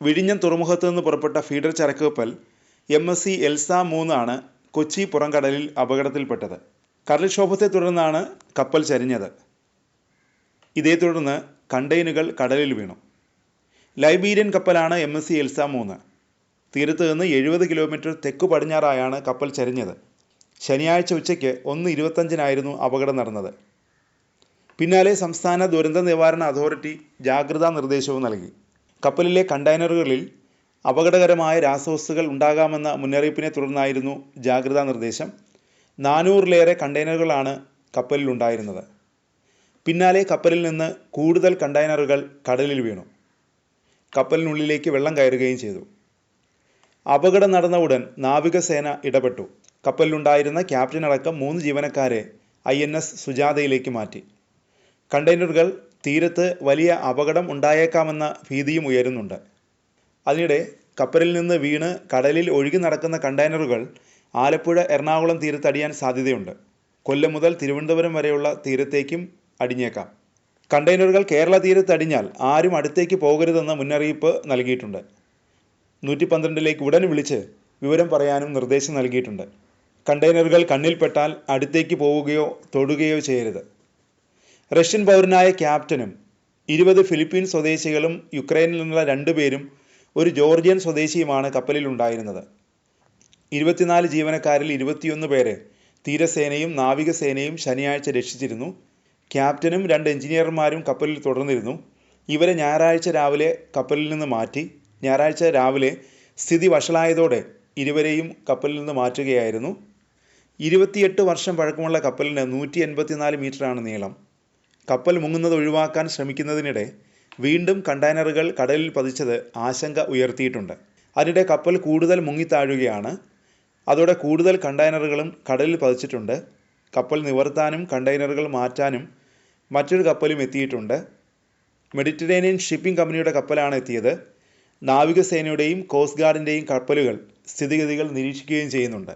വിഴിഞ്ഞം തുറമുഖത്ത് നിന്ന് പുറപ്പെട്ട ഫീഡർ ചരക്ക് കപ്പൽ MSC എൽസ 3 ആണ് കൊച്ചി പുറംകടലിൽ അപകടത്തിൽപ്പെട്ടത്. കടൽക്ഷോഭത്തെ തുടർന്നാണ് കപ്പൽ ചരിഞ്ഞത്. ഇതേ തുടർന്ന് കണ്ടെയ്നറുകൾ കടലിൽ വീണു. ലൈബീരിയൻ കപ്പലാണ് MSC എൽസ 3. തീരത്ത് നിന്ന് 70 കിലോമീറ്റർ തെക്കു പടിഞ്ഞാറായാണ് കപ്പൽ ചരിഞ്ഞത്. ശനിയാഴ്ച ഉച്ചയ്ക്ക് 1:25 അപകടം നടന്നത്. പിന്നാലെ സംസ്ഥാന ദുരന്ത നിവാരണ അതോറിറ്റി ജാഗ്രതാ നിർദ്ദേശവും നൽകി. കപ്പലിലെ കണ്ടെയ്നറുകളിൽ അപകടകരമായ രാസവസ്തുക്കൾ ഉണ്ടാകാമെന്ന മുന്നറിയിപ്പിനെ തുടർന്നായിരുന്നു ജാഗ്രതാ നിർദ്ദേശം. 400-ലേറെ കണ്ടെയ്നറുകളാണ് കപ്പലിലുണ്ടായിരുന്നത്. പിന്നാലെ കപ്പലിൽ നിന്ന് കൂടുതൽ കണ്ടെയ്നറുകൾ കടലിൽ വീണു. കപ്പലിനുള്ളിലേക്ക് വെള്ളം കയറുകയും ചെയ്തു. അപകടം നടന്ന ഉടൻ നാവികസേന ഇടപെട്ടു. കപ്പലിലുണ്ടായിരുന്ന ക്യാപ്റ്റൻ അടക്കം 3 ജീവനക്കാരെ INS സുജാതയിലേക്ക് മാറ്റി. കണ്ടെയ്നറുകൾ തീരത്ത് വലിയ അപകടം ഉണ്ടായേക്കാമെന്ന ഭീതിയും ഉയരുന്നുണ്ട്. അതിനിടെ കപ്പലിൽ നിന്ന് വീണ് കടലിൽ ഒഴുകി നടക്കുന്ന കണ്ടെയ്നറുകൾ ആലപ്പുഴ എറണാകുളം തീരത്തടിയാൻ സാധ്യതയുണ്ട്. കൊല്ലം മുതൽ തിരുവനന്തപുരം വരെയുള്ള തീരത്തേക്കും അടിഞ്ഞേക്കാം. കണ്ടെയ്നറുകൾ കേരള തീരത്തടിഞ്ഞാൽ ആരും അടുത്തേക്ക് പോകരുതെന്ന മുന്നറിയിപ്പ് നൽകിയിട്ടുണ്ട്. 112ലേക്ക് ഉടൻ വിളിച്ച് വിവരം പറയാനും നിർദ്ദേശം നൽകിയിട്ടുണ്ട്. കണ്ടെയ്നറുകൾ കണ്ണിൽപ്പെട്ടാൽ അടുത്തേക്ക് പോവുകയോ തൊടുകയോ ചെയ്യരുത്. റഷ്യൻ പൗരനായ ക്യാപ്റ്റനും 20 ഫിലിപ്പീൻ സ്വദേശികളും യുക്രൈനിൽ നിന്നുള്ള 2 പേരും ഒരു ജോർജിയൻ സ്വദേശിയുമാണ് കപ്പലിലുണ്ടായിരുന്നത്. 24 ജീവനക്കാരിൽ 21 പേരെ തീരസേനയും നാവികസേനയും ശനിയാഴ്ച രക്ഷിച്ചിരുന്നു. ക്യാപ്റ്റനും 2 എഞ്ചിനീയർമാരും കപ്പലിൽ തുടർന്നിരുന്നു. ഇവരെ ഞായറാഴ്ച രാവിലെ കപ്പലിൽ നിന്ന് മാറ്റി. ഞായറാഴ്ച രാവിലെ സ്ഥിതി വഷളായതോടെ ഇരുവരെയും കപ്പലിൽ നിന്ന് മാറ്റുകയായിരുന്നു. 28 വർഷം പഴക്കമുള്ള കപ്പലിന് 184 മീറ്ററാണ് നീളം. കപ്പൽ മുങ്ങുന്നത് ഒഴിവാക്കാൻ ശ്രമിക്കുന്നതിനിടെ വീണ്ടും കണ്ടെയ്നറുകൾ കടലിൽ പതിച്ചത് ആശങ്ക ഉയർത്തിയിട്ടുണ്ട്. അതിനിടെ കപ്പൽ കൂടുതൽ മുങ്ങിത്താഴുകയാണ്. അതോടെ കൂടുതൽ കണ്ടെയ്നറുകളും കടലിൽ പതിച്ചിട്ടുണ്ട്. കപ്പൽ നിവർത്താനും കണ്ടെയ്നറുകൾ മാറ്റാനും മറ്റൊരു കപ്പലും എത്തിയിട്ടുണ്ട്. മെഡിറ്ററേനിയൻ ഷിപ്പിംഗ് കമ്പനിയുടെ കപ്പലാണ് എത്തിയത്. നാവികസേനയുടെയും കോസ്റ്റ് ഗാർഡിൻ്റെയും കപ്പലുകൾ സ്ഥിതിഗതികൾ നിരീക്ഷിക്കുകയും ചെയ്യുന്നുണ്ട്.